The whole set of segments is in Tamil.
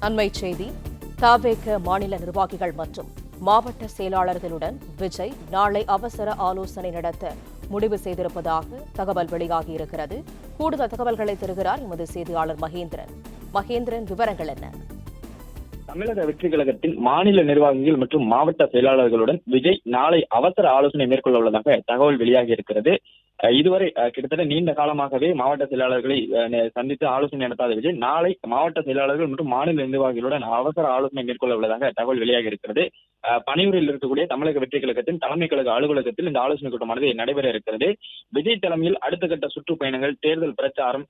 அண்மைச் செய்தி. தவேக மாநில நிர்வாகிகள் மற்றும் மாவட்ட செயலாளர்களுடன் விஜய் நாளை அவசர ஆலோசனை நடத்த முடிவு செய்திருப்பதாக தகவல் வெளியாகியிருக்கிறது. கூடுதல் தகவல்களை தருகிறார் எமது செய்தியாளர் மகேந்திரன். மகேந்திரன், விவரங்கள் என்ன? தமிழக வெற்றி கழகத்தின் மாநில நிர்வாகிகள் மற்றும் மாவட்ட செயலாளர்களுடன் விஜய் நாளை அவசர ஆலோசனை மேற்கொள்ள உள்ளதாக தகவல் வெளியாகி இருக்கிறது. இதுவரை கிட்டத்தட்ட நீண்ட காலமாகவே மாவட்ட செயலாளர்களை சந்தித்து ஆலோசனை நடத்தாத விஜய் நாளை மாவட்ட செயலாளர்கள் மற்றும் மாநில நிர்வாகிகளுடன் அவசர ஆலோசனை மேற்கொள்ள உள்ளதாக தகவல் வெளியாகி இருக்கிறது. பணியூரில் இருக்கக்கூடிய தமிழக வெற்றி கழகத்தின் தலைமை கழக அலுவலகத்தில் இந்த ஆலோசனை கூட்டமானது நடைபெற இருக்கிறது. விஜய் தலைமையில் அடுத்த கட்ட சுற்றுப்பயணங்கள், தேர்தல் பிரச்சாரம்,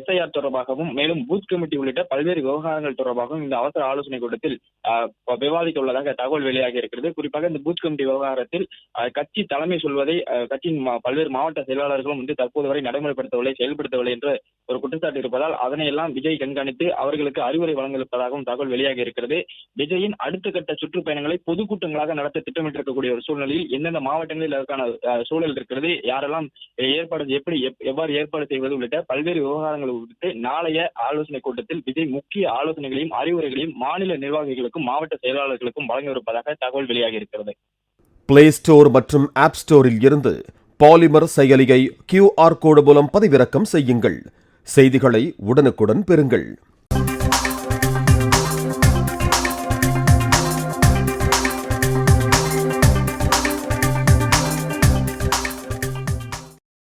SIR தொடர்பாகவும் மேலும் பூத் கமிட்டி உள்ளிட்ட பல்வேறு விவகாரங்கள் தொடர்பாகவும் இந்த அவசர ஆலோசனை கூட்டத்தில் விவாதிக்க உள்ளதாக தகவல் வெளியாகி இருக்கிறது. குறிப்பாக இந்த பூத் கமிட்டி விவகாரத்தில் கட்சி தலைமை சொல்வதை கட்சியின் பல்வேறு மாவட்ட செயலாளர்களும் தற்போது வரை நடைமுறைப்படுத்தவில்லை, செயல்படுத்தவில்லை என்று ஒரு குற்றச்சாட்டு இருப்பதால் அதனை எல்லாம் விஜய் கண்காணித்து அவர்களுக்கு அறிவுரை வழங்க இருப்பதாகவும் தகவல் வெளியாகி இருக்கிறது. விஜயின் அடுத்த கட்ட சுற்றுப்பயணங்களை பொதுக்கூட்டங்களாக நடத்த திட்டமிட்டிருக்கக்கூடிய ஒரு சூழ்நிலையில் எந்தெந்த மாவட்டங்களில் அதற்கான சூழல் இருக்கிறது, யாரெல்லாம் எவ்வாறு ஏற்பாடு செய்வது உள்ளிட்ட பல்வேறு விவகாரங்கள் குறித்து நாளைய ஆலோசனை கூட்டத்தில் விஜய் முக்கிய ஆலோசனைகளையும் அறிவுரைகளையும் மாநில நிர்வாகிகளுக்கும் மாவட்ட செயலாளர்களுக்கும் வழங்கவிருப்பதாக தகவல் வெளியாகி இருக்கிறது. பிளே ஸ்டோர் மற்றும் ஆப் ஸ்டோரில் இருந்து பாலிமர் செயலியை QR கோடு மூலம் பதிவிறக்கம் செய்யுங்கள். செய்திகளை உடனுக்குடன் பெறுங்கள்.